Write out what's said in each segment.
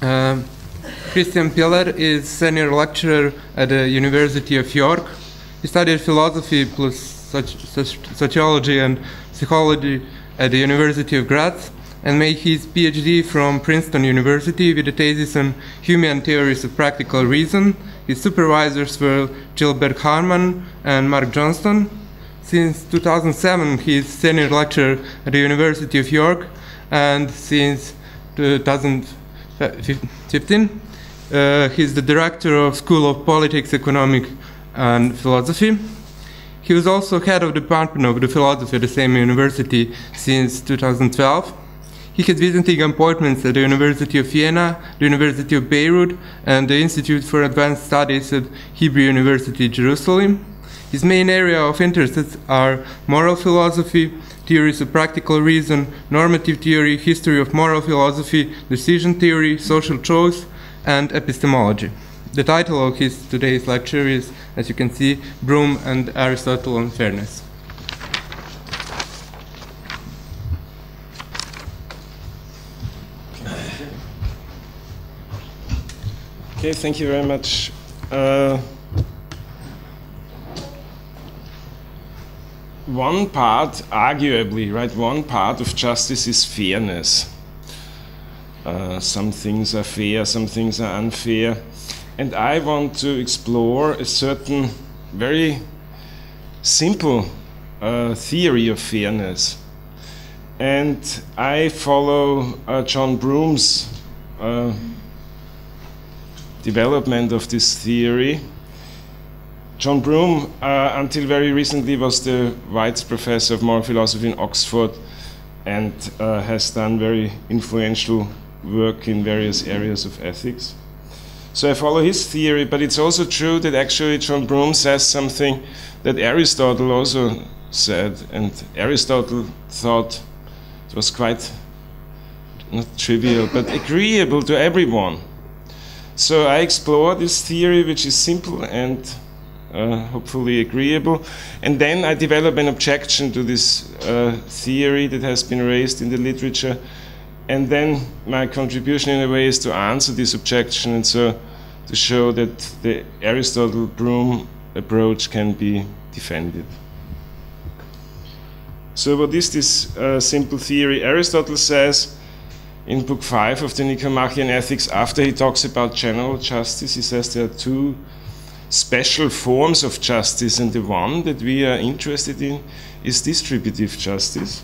Um, Christian Piller is senior lecturer at the University of York. He studied philosophy plus sociology and psychology at the University of Graz and made his PhD from Princeton University with a thesis on human theories of practical reason. His supervisors were Gilbert Harman and Mark Johnston. Since 2007, he is senior lecturer at the University of York, and since 2015, he's the director of School of Politics, Economics, and Philosophy. He was also head of the Department of the Philosophy at the same university since 2012. He had visiting appointments at the University of Vienna, the University of Beirut, and the Institute for Advanced Studies at Hebrew University, Jerusalem. His main area of interests are moral philosophy, theories of practical reason, normative theory, history of moral philosophy, decision theory, social choice, and epistemology. The title of his today's lecture is, as you can see, Broome and Aristotle on Fairness. Okay, thank you very much. One part, arguably, right, one part of justice is fairness. Some things are fair, some things are unfair. And I want to explore a certain very simple theory of fairness. And I follow John Broome's development of this theory. John Broome, until very recently, was the White's Professor of Moral Philosophy in Oxford and has done very influential work in various areas of ethics. So I follow his theory, but it's also true that actually John Broome says something that Aristotle also said, and Aristotle thought it was quite, not trivial, but agreeable to everyone. So I explore this theory, which is simple and hopefully agreeable, and then I develop an objection to this theory that has been raised in the literature, and then my contribution in a way is to answer this objection, and so to show that the Aristotle-Broome approach can be defended. So what is this simple theory? Aristotle says in Book 5 of the Nicomachean Ethics, after he talks about general justice, he says there are two special forms of justice, and the one that we are interested in is distributive justice.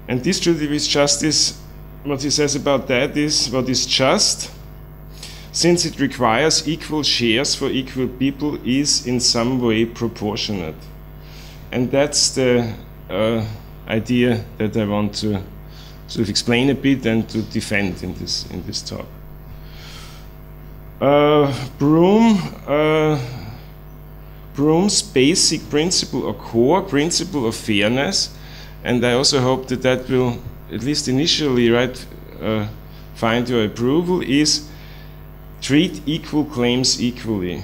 And distributive justice, what he says about that is, what is just, since it requires equal shares for equal people, is in some way proportionate. And that's the idea that I want to sort of explain a bit and to defend in this talk. Broome's basic principle or core principle of fairness, and I also hope that that will, at least initially, right, find your approval, is treat equal claims equally,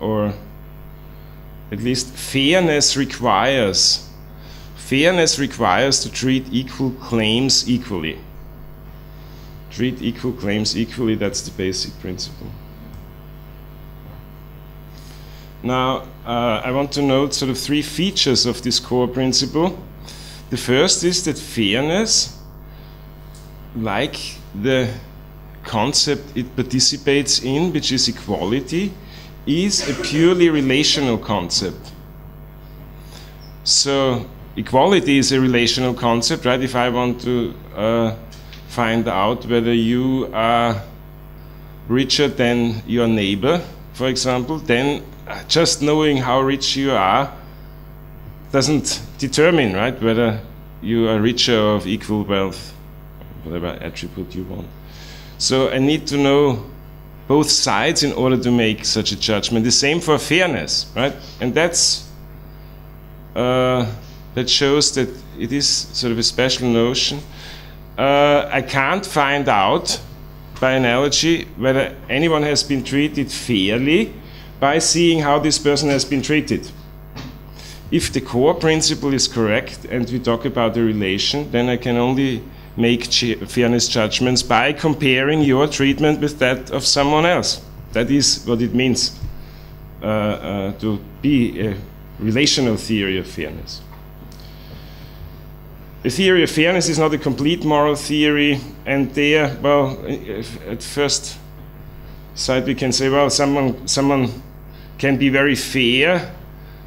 or at least fairness requires to treat equal claims equally. Treat equal claims equally, that's the basic principle. Now, I want to note sort of three features of this core principle. The first is that fairness, like the concept it participates in, which is equality, is a purely relational concept. So, equality is a relational concept, right? If I want to find out whether you are richer than your neighbor, for example, then just knowing how rich you are doesn't determine, right, whether you are richer or of equal wealth, whatever attribute you want. So I need to know both sides in order to make such a judgment. The same for fairness, right? And that's that shows that it is sort of a special notion. I can't find out, by analogy, whether anyone has been treated fairly by seeing how this person has been treated. If the core principle is correct and we talk about the relation, then I can only make fairness judgments by comparing your treatment with that of someone else. That is what it means to be a relational theory of fairness. The theory of fairness is not a complete moral theory, and there, well, at first sight we can say, well, someone can be very fair,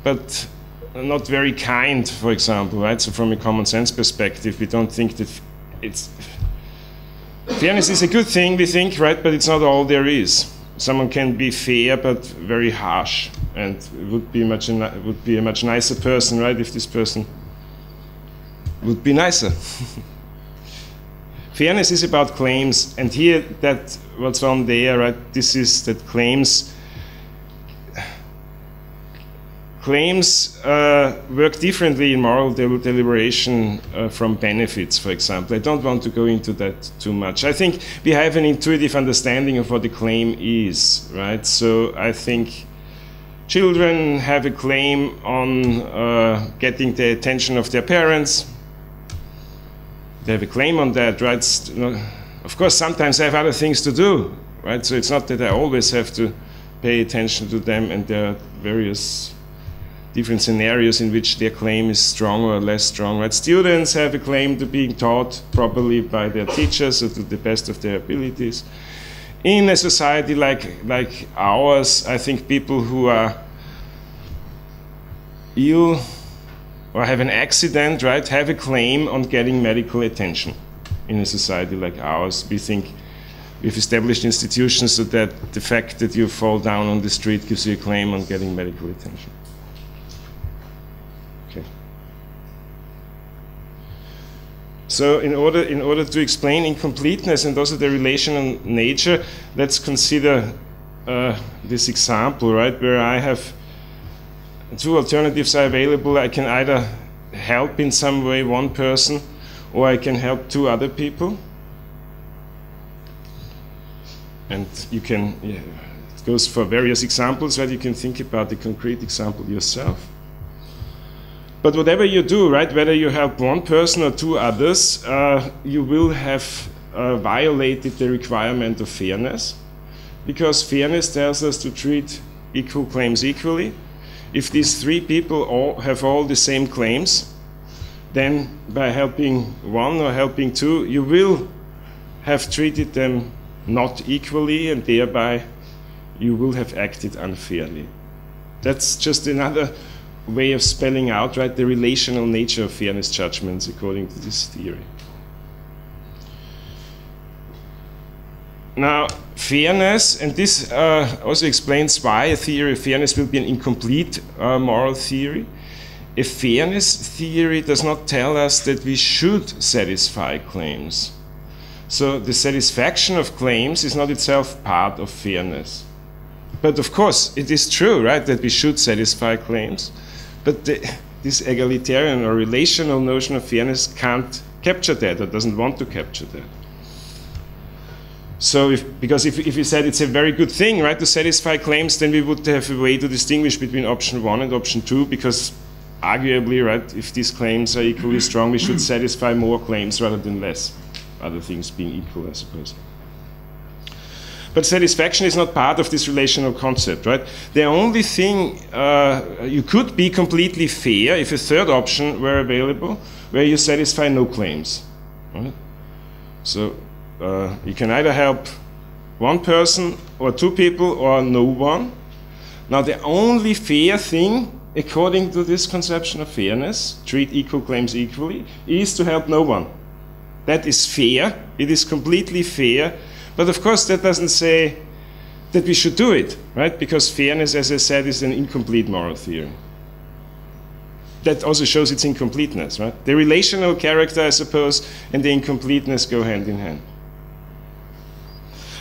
but not very kind, for example, right? So from a common sense perspective, we don't think that fairness is a good thing, we think, right? But it's not all there is. Someone can be fair but very harsh, and would be a much nicer person, right? If this person would be nicer. Fairness is about claims, and here that what's on there, right? This is that claims work differently in moral deliberation from benefits, for example. I don't want to go into that too much. I think we have an intuitive understanding of what a claim is, right? So I think children have a claim on getting the attention of their parents. They have a claim on that, right? Of course, sometimes I have other things to do, right? So it's not that I always have to pay attention to them, and there are various different scenarios in which their claim is strong or less strong, right? Students have a claim to being taught properly by their teachers or to the best of their abilities. In a society like ours, I think people who are ill or have an accident, right, have a claim on getting medical attention. In a society like ours, we think we've established institutions so that the fact that you fall down on the street gives you a claim on getting medical attention. Okay. So in order to explain incompleteness and also the relational nature, let's consider this example, right, where I have two alternatives are available. I can either help in some way one person, or I can help two other people. And you can, it goes for various examples, right? You can think about the concrete example yourself. But whatever you do, right, whether you help one person or two others, you will have violated the requirement of fairness, because fairness tells us to treat equal claims equally. If these three people have all the same claims, then by helping one or helping two, you will have treated them not equally, and thereby you will have acted unfairly. That's just another way of spelling out, right, the relational nature of fairness judgments according to this theory. Now, fairness, and this also explains why a theory of fairness will be an incomplete moral theory. A fairness theory does not tell us that we should satisfy claims. So the satisfaction of claims is not itself part of fairness. But of course, it is true, right, that we should satisfy claims. But this egalitarian or relational notion of fairness can't capture that, or doesn't want to capture that. So because if you said it's a very good thing, right, to satisfy claims, then we would have a way to distinguish between option 1 and option 2, because arguably, right, if these claims are equally strong, we should satisfy more claims rather than less, other things being equal, I suppose. But satisfaction is not part of this relational concept, right? The only thing, you could be completely fair if a third option were available, where you satisfy no claims, right? So you can either help one person or two people or no one. Now the only fair thing, according to this conception of fairness, treat equal claims equally, is to help no one. That is fair, it is completely fair, but of course that doesn't say that we should do it, right? Because fairness, as I said, is an incomplete moral theory. That also shows its incompleteness, right? The relational character, I suppose, and the incompleteness go hand in hand.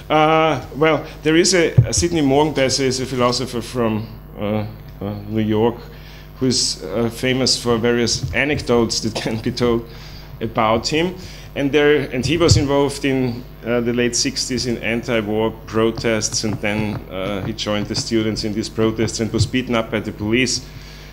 Well, there is a Sidney Morgenbesser, is a philosopher from New York, who is famous for various anecdotes that can be told about him. And he was involved in the late 60s in anti-war protests, and then he joined the students in these protests and was beaten up by the police,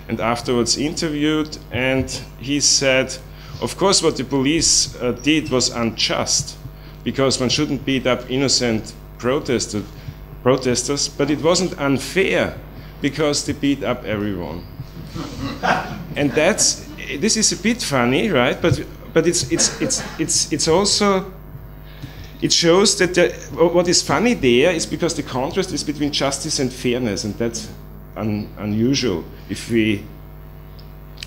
and afterwards interviewed, and he said, Of course, what the police did was unjust, because one shouldn't beat up innocent protesters, but it wasn't unfair, because they beat up everyone. And this is a bit funny, right? But it's also, it shows that what is funny there is because the contrast is between justice and fairness, and that's unusual. If we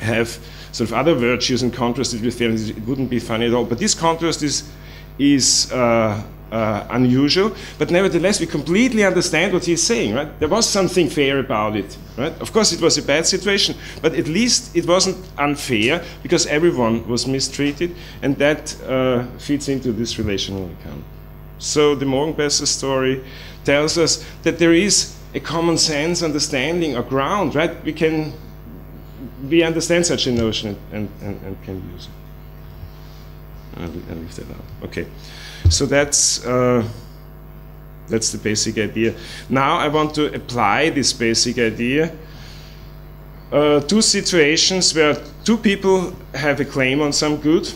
have sort of other virtues and contrasted with fairness, it wouldn't be funny at all. But this contrast is unusual, but nevertheless we completely understand what he's saying, right? There was something fair about it, right? Of course it was a bad situation, but at least it wasn't unfair, because everyone was mistreated, and that feeds into this relational account. So the Morgenbesser story tells us that there is a common sense understanding or ground, right? We understand such a notion and can use it. I'll leave that out. Okay. So that's the basic idea. Now I want to apply this basic idea to situations where two people have a claim on some good,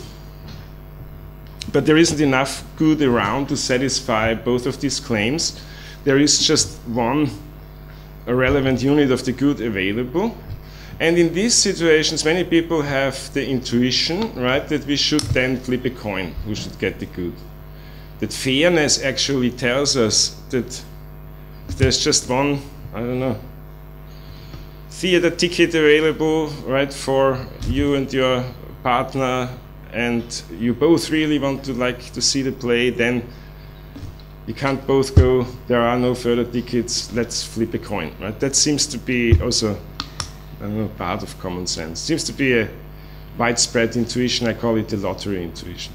but there isn't enough good around to satisfy both of these claims. There is just one relevant unit of the good available. And in these situations, many people have the intuition, right, that we should then flip a coin, who should get the good. That fairness actually tells us that there's just one, I don't know, theater ticket available, right, for you and your partner, and you both really want to see the play, then you can't both go, there are no further tickets, let's flip a coin, right? That seems to be also, I don't know, part of common sense. Seems to be a widespread intuition. I call it the lottery intuition.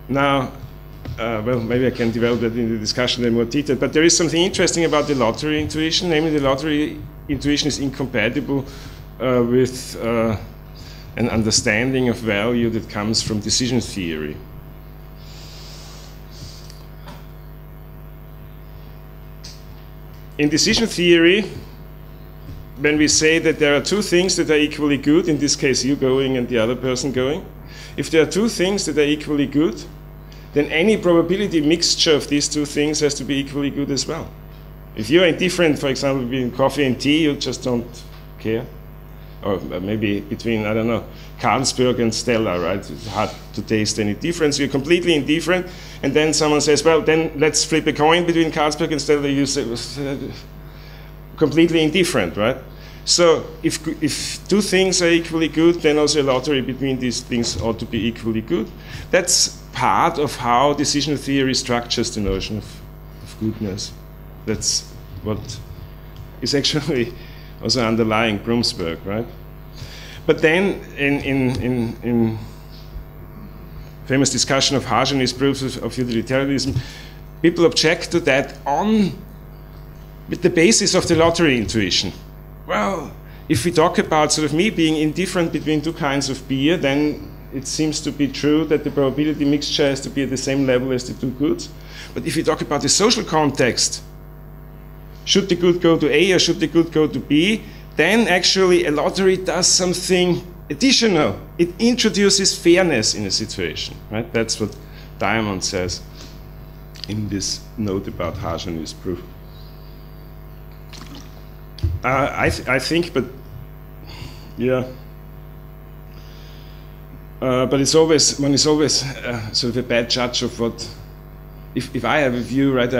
Now, well, maybe I can develop that in the discussion in more detail, but there is something interesting about the lottery intuition, namely the lottery intuition is incompatible with an understanding of value that comes from decision theory. In decision theory, when we say that there are two things that are equally good, in this case you going and the other person going, if there are two things that are equally good, then any probability mixture of these two things has to be equally good as well. If you're indifferent, for example, between coffee and tea, you just don't care. Or maybe between, I don't know, Carlsberg and Stella, right? It's hard to taste any difference. You're completely indifferent, and then someone says, well, then let's flip a coin between Carlsberg and Stella. You say, completely indifferent, right? So if two things are equally good, then also a lottery between these things ought to be equally good. That's part of how decision theory structures the notion of goodness. That's what is actually also underlying Broome's work, right? But then in famous discussion of Hagen's proofs of utilitarianism, people object to that with the basis of the lottery intuition. Well, if we talk about sort of me being indifferent between two kinds of beer, then it seems to be true that the probability mixture has to be at the same level as the two goods. But if we talk about the social context, should the good go to A or should the good go to B, then actually a lottery does something additional. It introduces fairness in a situation, right? That's what Diamond says in this note about Hagen's proof. I think, but yeah. But one is always sort of a bad judge of what. If I have a view, right,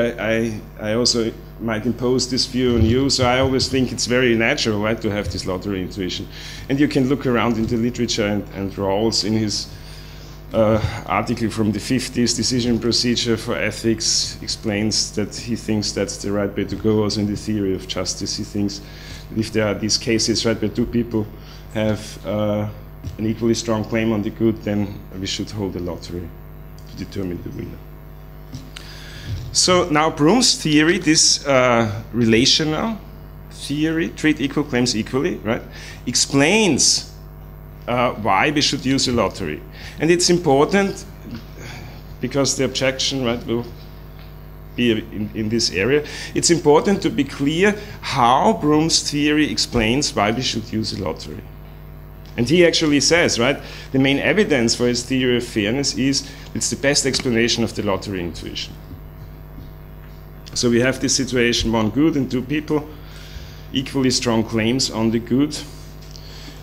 I also might impose this view on you. So I always think it's very natural, right, to have this lottery intuition. And you can look around in the literature, and Rawls in his article from the 50s, Decision Procedure for Ethics, explains that he thinks that's the right way to go. Also in the theory of justice, he thinks that if there are these cases, right, where two people have an equally strong claim on the good, then we should hold a lottery to determine the winner. So now Broome's theory, this relational theory, treat equal claims equally, right, explains why we should use a lottery. And it's important because the objection, right, will be in this area. It's important to be clear how Broome's theory explains why we should use a lottery. And he actually says, right, the main evidence for his theory of fairness is it's the best explanation of the lottery intuition. So we have this situation, one good and two people, equally strong claims on the good.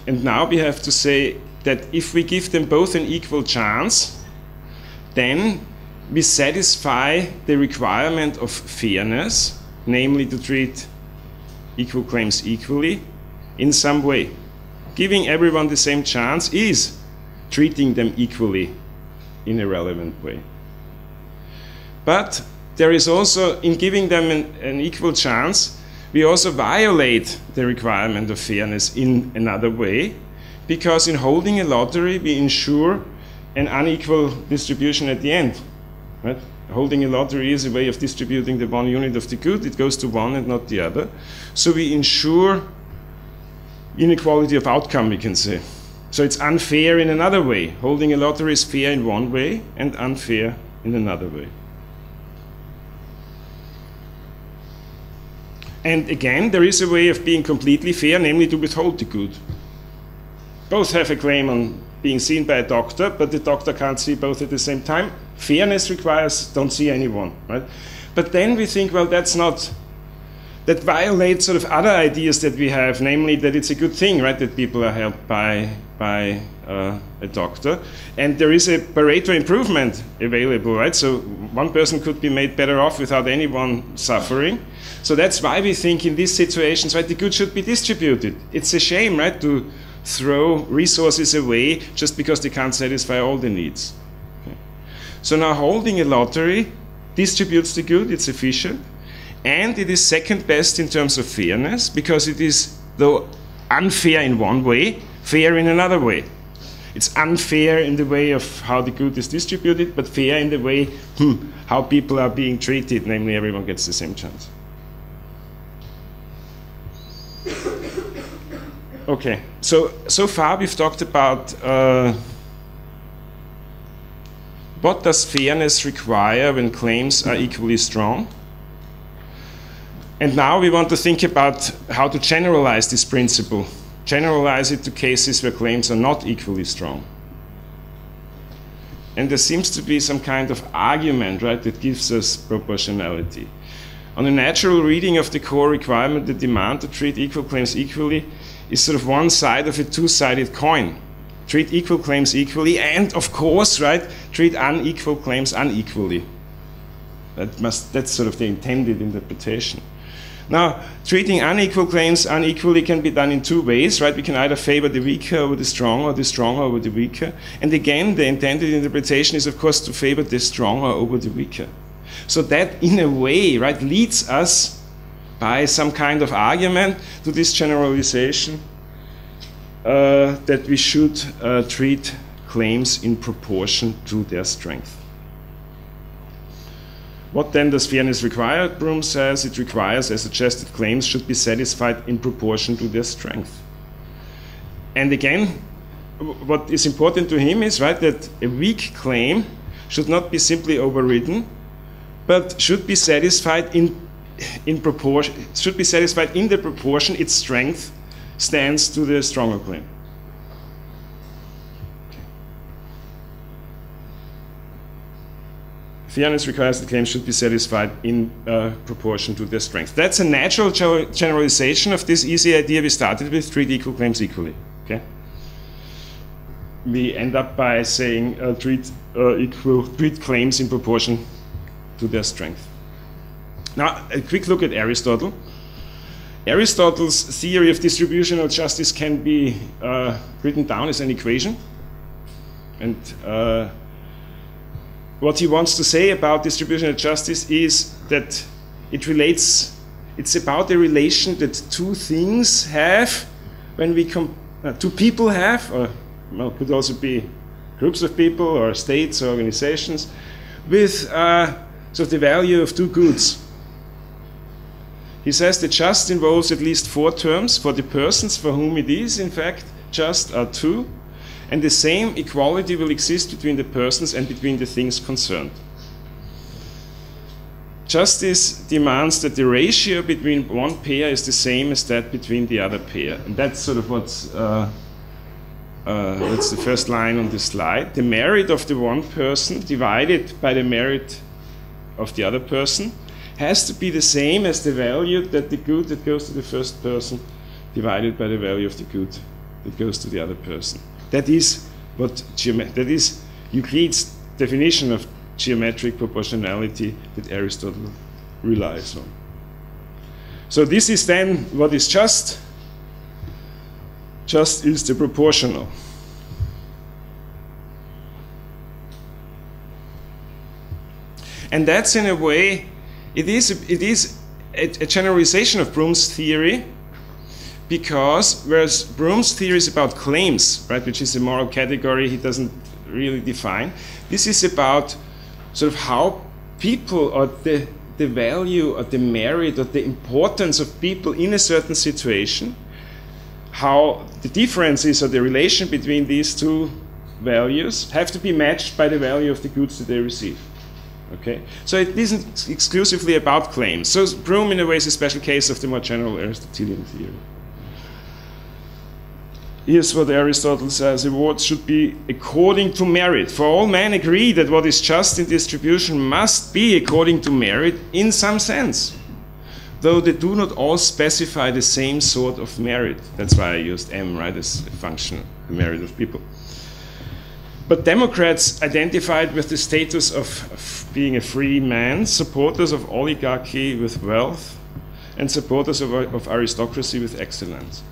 And now we have to say that if we give them both an equal chance, then we satisfy the requirement of fairness, namely to treat equal claims equally in some way. Giving everyone the same chance is treating them equally in a relevant way. But there is also, in giving them an equal chance, we also violate the requirement of fairness in another way, because in holding a lottery, we ensure an unequal distribution at the end. Right? Holding a lottery is a way of distributing the one unit of the good. It goes to one and not the other. So we ensure inequality of outcome, we can say. So it's unfair in another way. Holding a lottery is fair in one way and unfair in another way. And again, there is a way of being completely fair, namely to withhold the good. Both have a claim on being seen by a doctor, but the doctor can't see both at the same time. Fairness requires don't see anyone, right? But then we think, well, that violates sort of other ideas that we have, namely that it's a good thing, right, that people are helped by a doctor. And there is a Pareto improvement available, right? So one person could be made better off without anyone suffering. So that's why we think in these situations, right, the good should be distributed. It's a shame, right, to throw resources away just because they can't satisfy all the needs. Okay. So now holding a lottery distributes the good, it's efficient, and it is second best in terms of fairness, because it is, though unfair in one way, fair in another way. It's unfair in the way of how the good is distributed, but fair in the way how people are being treated, namely everyone gets the same chance. Okay, so far we've talked about what does fairness require when claims are equally strong. And now we want to think about how to generalize this principle, generalize it to cases where claims are not equally strong. And there seems to be some kind of argument, right, that gives us proportionality. On a natural reading of the core requirement, the demand to treat equal claims equally is sort of one side of a two-sided coin. Treat equal claims equally and, of course, right, treat unequal claims unequally. That's sort of the intended interpretation. Now, treating unequal claims unequally can be done in two ways, right? We can either favor the weaker over the stronger, or the stronger over the weaker. And again, the intended interpretation is, of course, to favor the stronger over the weaker. So that, in a way, right, leads us by some kind of argument to this generalization that we should treat claims in proportion to their strength. What then does fairness require? Broome says it requires, as suggested, claims should be satisfied in proportion to their strength. And again, what is important to him is, right, that a weak claim should not be simply overridden, but should be satisfied in proportion, should be satisfied in the proportion its strength stands to the stronger claim. Fairness requires that claims should be satisfied in proportion to their strength. That's a natural generalization of this easy idea we started with, treat equal claims equally. Okay? We end up by saying treat claims in proportion to their strength. Now, a quick look at Aristotle. Aristotle's theory of distributional justice can be written down as an equation. And what he wants to say about distributional justice is that it's about the relation that two things have when we two people have, or well, could also be groups of people or states or organizations, with sort of the value of two goods. He says the just involves at least four terms. For the persons for whom it is, in fact, just are two, and the same equality will exist between the persons and between the things concerned. Justice demands that the ratio between one pair is the same as that between the other pair. And that's sort of what's that's the first line on the slide, the merit of the one person divided by the merit of the other person has to be the same as the value that the good that goes to the first person divided by the value of the good that goes to the other person. That is Euclid's definition of geometric proportionality that Aristotle relies on. So this is then what is just. Just is the proportional. And that's in a way, it is a generalization of Broome's theory, because whereas Broome's theory is about claims, right, which is a moral category he doesn't really define, this is about sort of how people, or the value or the merit or the importance of people in a certain situation, how the differences or the relation between these two values have to be matched by the value of the goods that they receive. Okay? So it isn't exclusively about claims. So Broome, in a way, is a special case of the more general Aristotelian theory. Here's what Aristotle says: awards should be according to merit. For all men agree that what is just in distribution must be according to merit in some sense, though they do not all specify the same sort of merit. That's why I used M, right, as a function, the merit of people. But Democrats identified with the status of being a free man, supporters of oligarchy with wealth, and supporters of aristocracy with excellence.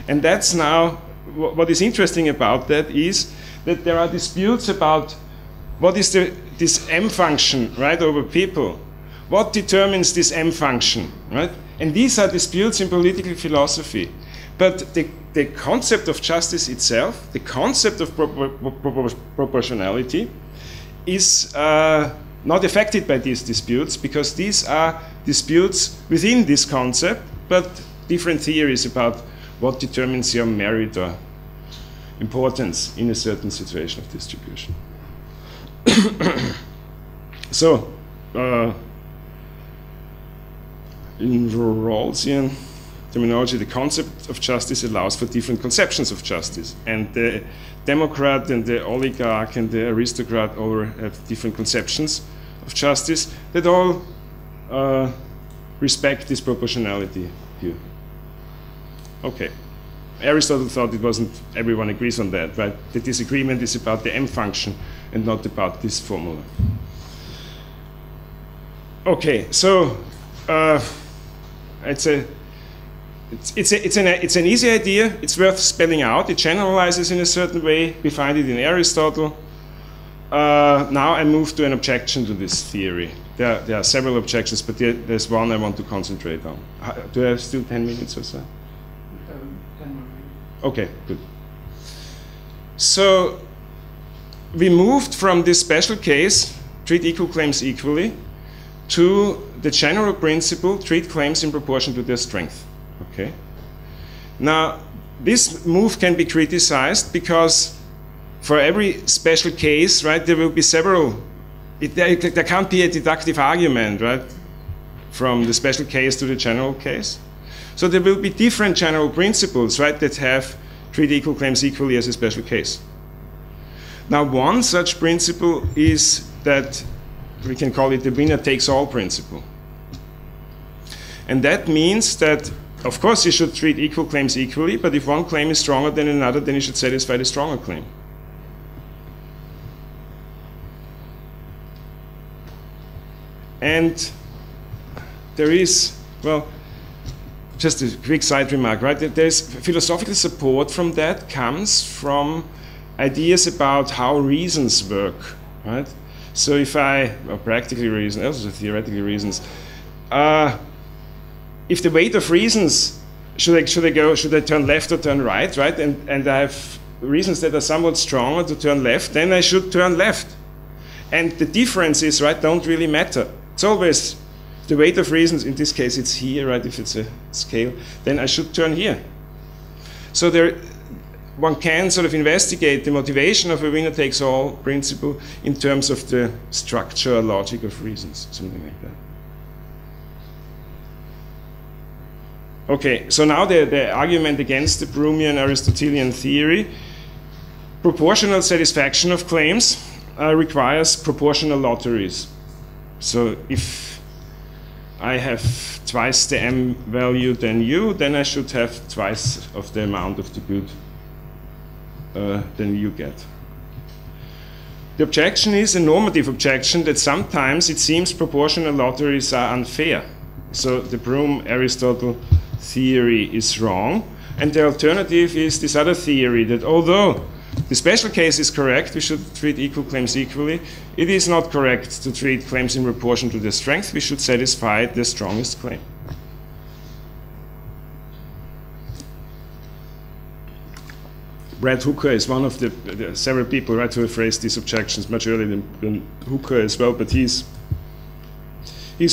And that's now, what is interesting about that is that there are disputes about what is this M function, right, over people. What determines this M function, right? And these are disputes in political philosophy. But the concept of justice itself, the concept of proportionality, is not affected by these disputes, because these are disputes within this concept, but different theories about what determines your merit or importance in a certain situation of distribution. So, in Rawlsian terminology, the concept of justice allows for different conceptions of justice. And the Democrat and the oligarch and the aristocrat all have different conceptions of justice that all respect this proportionality here. Okay. Aristotle thought it wasn't, everyone agrees on that, right? The disagreement is about the M function and not about this formula. Okay, so it's an easy idea. It's worth spelling out. It generalizes in a certain way. We find it in Aristotle. Now I move to an objection to this theory. There are several objections, but there's one I want to concentrate on. Do I have still 10 minutes or so? 10 more minutes. Okay, good. So we moved from this special case, treat equal claims equally, to the general principle, treat claims in proportion to their strength. Okay. Now, this move can be criticized because for every special case, right, there will be several. There can't be a deductive argument, right, from the special case to the general case. So there will be different general principles, right, that have treat equal claims equally as a special case. Now, one such principle is that we can call it the winner-takes-all principle. And that means that, of course, you should treat equal claims equally, but if one claim is stronger than another, then you should satisfy the stronger claim. And there is, well, just a quick side remark, right? There's philosophical support from that comes from ideas about how reasons work, right? So if or practically reasons, also theoretically reasons, if the weight of reasons, should I turn left or turn right, right? And I have reasons that are somewhat stronger to turn left, then I should turn left. And the differences, right, don't really matter. It's always the weight of reasons, in this case it's here, right, if it's a scale, then I should turn here. So one can sort of investigate the motivation of a winner-takes-all principle in terms of the structure or logic of reasons, something like that. Okay, so now the argument against the Broomean Aristotelian theory Proportional satisfaction of claims requires proportional lotteries. So if I have twice the M value than you, then I should have twice of the amount of the good than you get. The objection is a normative objection that sometimes it seems proportional lotteries are unfair. So the Broome-Aristotle theory is wrong, and the alternative is this other theory that although the special case is correct, we should treat equal claims equally, it is not correct to treat claims in proportion to their strength. We should satisfy the strongest claim. Brad Hooker is one of the several people who have raised these objections much earlier than Hooker as well, but he's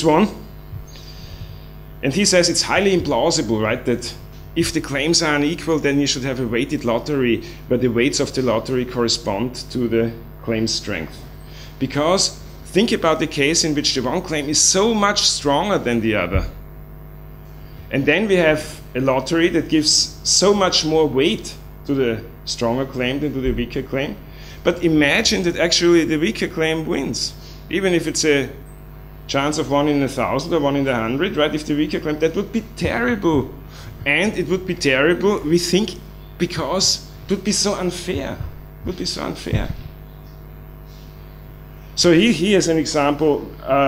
one. And he says it's highly implausible, right, that if the claims are unequal, then you should have a weighted lottery, where the weights of the lottery correspond to the claim strength. Because think about the case in which the one claim is so much stronger than the other. And then we have a lottery that gives so much more weight to the stronger claim than to the weaker claim. But imagine that actually the weaker claim wins, even if it's a chance of 1 in 1,000 or 1 in 100, right? If the weaker claim, that would be terrible. And it would be terrible, we think, because it would be so unfair. It would be so unfair. So he has an example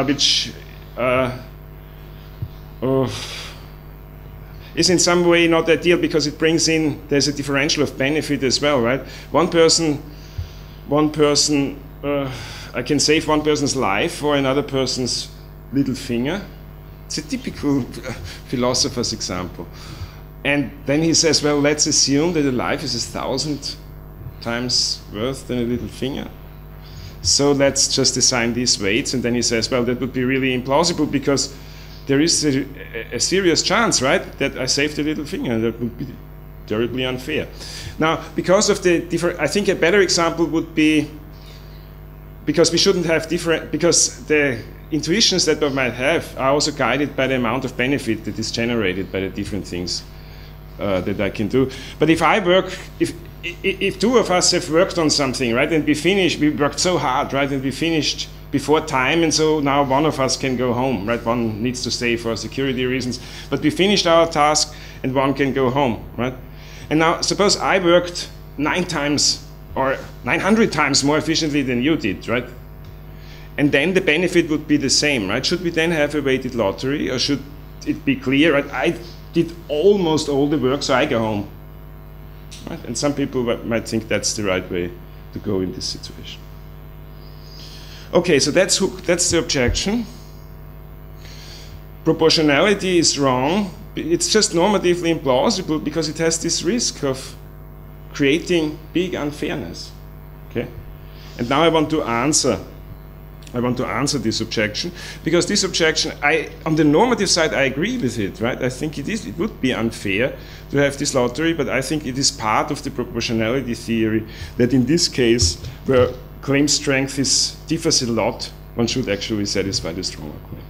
which is in some way not ideal, because it brings in, there's a differential of benefit as well, right? One person, I can save one person's life for another person's little finger. It's a typical philosopher's example. And then he says, well, let's assume that a life is 1,000 times worth than a little finger. So let's just assign these weights. And then he says, well, that would be really implausible, because there is a serious chance, right, that I saved a little finger. That would be terribly unfair. Now, because of the different, I think a better example would be, because we shouldn't have different, because the intuitions that we might have are also guided by the amount of benefit that is generated by the different things that I can do. But if I work, if two of us have worked on something, right, and we worked so hard, right, and we finished before time, and so now one of us can go home, right, one needs to stay for security reasons, but we finished our task and one can go home, right? And now suppose I worked 9 times or 900 times more efficiently than you did, right? And then the benefit would be the same, right? Should we then have a weighted lottery, or should it be clear, right? I did almost all the work, so I go home, right? And some people might think that's the right way to go in this situation. Okay, so that's the objection. Proportionality is wrong. It's just normatively implausible because it has this risk of creating big unfairness. Okay? And now I want to answer this objection, because this objection, on the normative side, I agree with it, right? I think it would be unfair to have this lottery, but I think it is part of the proportionality theory that in this case, where claim strength differs a lot, one should actually satisfy the stronger claim.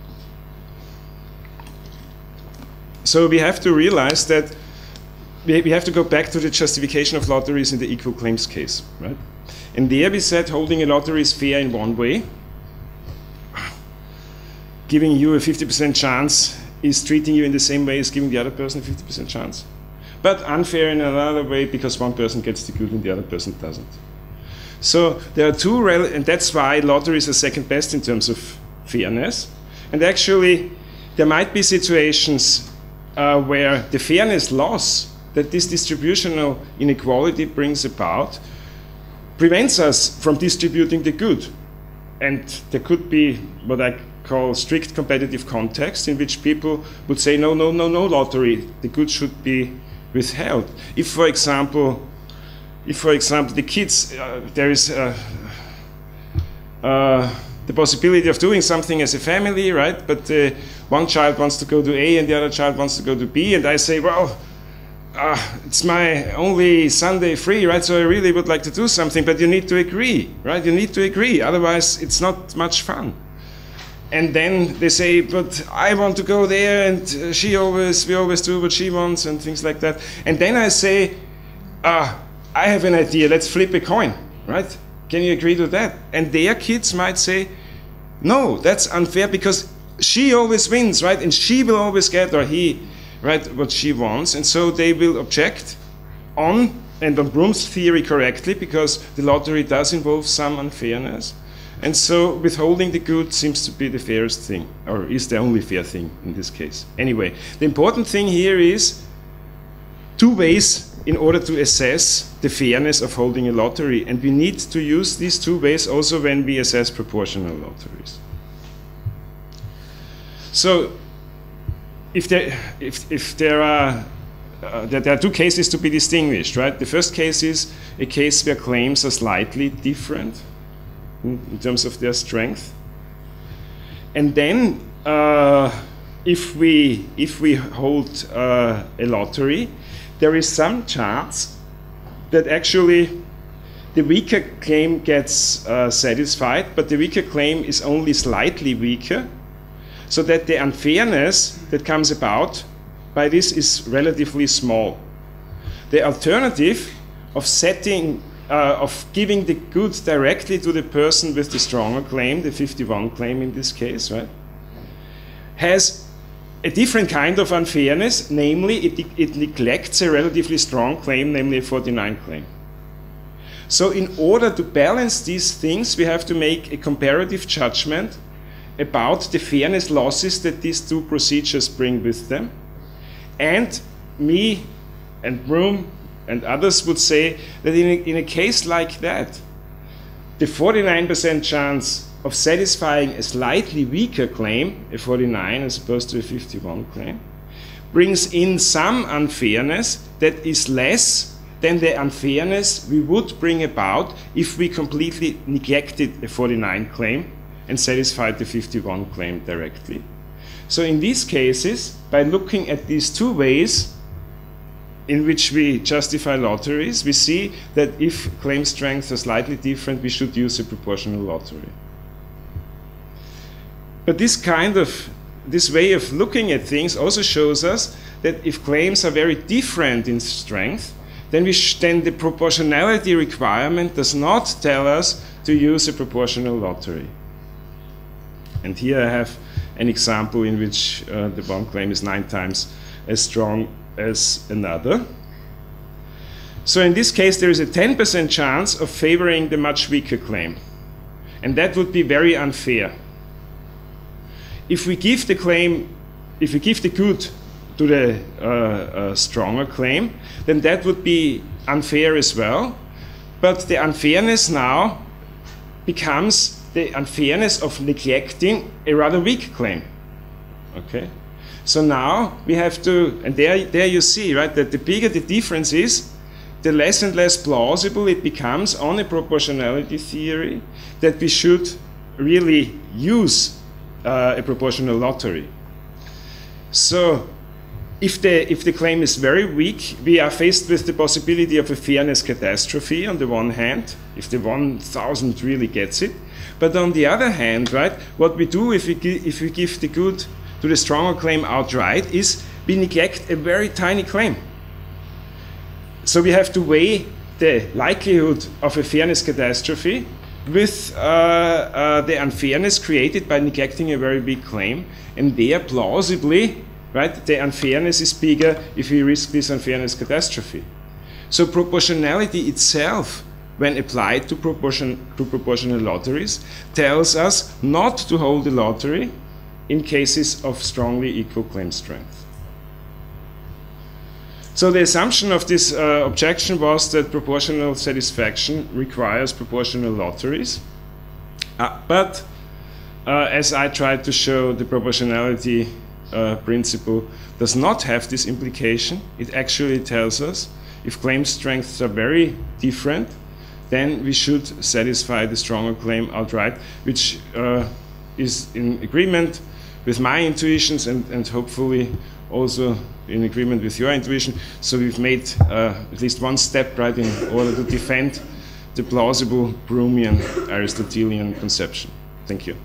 So we have to realize that we have to go back to the justification of lotteries in the equal claims case, right? And there we said holding a lottery is fair in one way. Giving you a 50% chance is treating you in the same way as giving the other person a 50% chance. But unfair in another way, because one person gets the good and the other person doesn't. So there are two, and that's why lotteries are second best in terms of fairness. And actually, there might be situations where the fairness loss that this distributional inequality brings about prevents us from distributing the good. And there could be what I call strict competitive context, in which people would say, no lottery, the good should be withheld. If, for example, the kids, there is the possibility of doing something as a family, right? But one child wants to go to A and the other child wants to go to B, and I say, well, it's my only Sunday free, right? So I really would like to do something, but you need to agree, right? You need to agree, otherwise it's not much fun. And then they say, but I want to go there, and we always do what she wants, and things like that. And then I say, I have an idea, let's flip a coin, right? Can you agree to that? And their kids might say, no, that's unfair because she always wins, right? And she will always get, or he, right, what she wants. And so they will object on Broome's theory correctly, because the lottery does involve some unfairness. And so withholding the good seems to be the fairest thing, or is the only fair thing in this case. Anyway, the important thing here is two ways in order to assess the fairness of holding a lottery. And we need to use these two ways also when we assess proportional lotteries. So if there are two cases to be distinguished, right? The first case is a case where claims are slightly different in terms of their strength. And then if we hold a lottery, there is some chance that actually the weaker claim gets satisfied, but the weaker claim is only slightly weaker, so that the unfairness that comes about by this is relatively small. The alternative of giving the goods directly to the person with the stronger claim, the 51 claim in this case, right, has a different kind of unfairness, namely it neglects a relatively strong claim, namely a 49 claim. So in order to balance these things, we have to make a comparative judgment about the fairness losses that these two procedures bring with them. And me and Broome and others would say that in a case like that, the 49% chance of satisfying a slightly weaker claim, a 49 as opposed to a 51 claim, brings in some unfairness that is less than the unfairness we would bring about if we completely neglected a 49 claim and satisfied the 51 claim directly. So in these cases, by looking at these two ways in which we justify lotteries, we see that if claim strengths are slightly different, we should use a proportional lottery. But this way of looking at things also shows us that if claims are very different in strength, then the proportionality requirement does not tell us to use a proportional lottery. And here I have an example in which the one claim is 9 times as strong as another. So in this case, there is a 10% chance of favoring the much weaker claim. And that would be very unfair. If we give the good to the stronger claim, then that would be unfair as well. But the unfairness now becomes the unfairness of neglecting a rather weak claim. Okay? So now we have to, and there you see, right, that the bigger the difference is, the less and less plausible it becomes on a proportionality theory that we should really use a proportional lottery. So if the claim is very weak, we are faced with the possibility of a fairness catastrophe on the one hand, if the 1,000 really gets it. But on the other hand, right, what we do if we give the good to the stronger claim outright is we neglect a very tiny claim. So we have to weigh the likelihood of a fairness catastrophe with the unfairness created by neglecting a very big claim. And there, plausibly, right, the unfairness is bigger if we risk this unfairness catastrophe. So proportionality itself, when applied to proportional lotteries, tells us not to hold the lottery in cases of strongly equal claim strength. So the assumption of this objection was that proportional satisfaction requires proportional lotteries. But as I tried to show, the proportionality principle does not have this implication. It actually tells us if claim strengths are very different, then we should satisfy the stronger claim outright, which is in agreement with my intuitions and hopefully also in agreement with your intuition. So we've made at least one step right in order to defend the plausible Broomean Aristotelian conception. Thank you.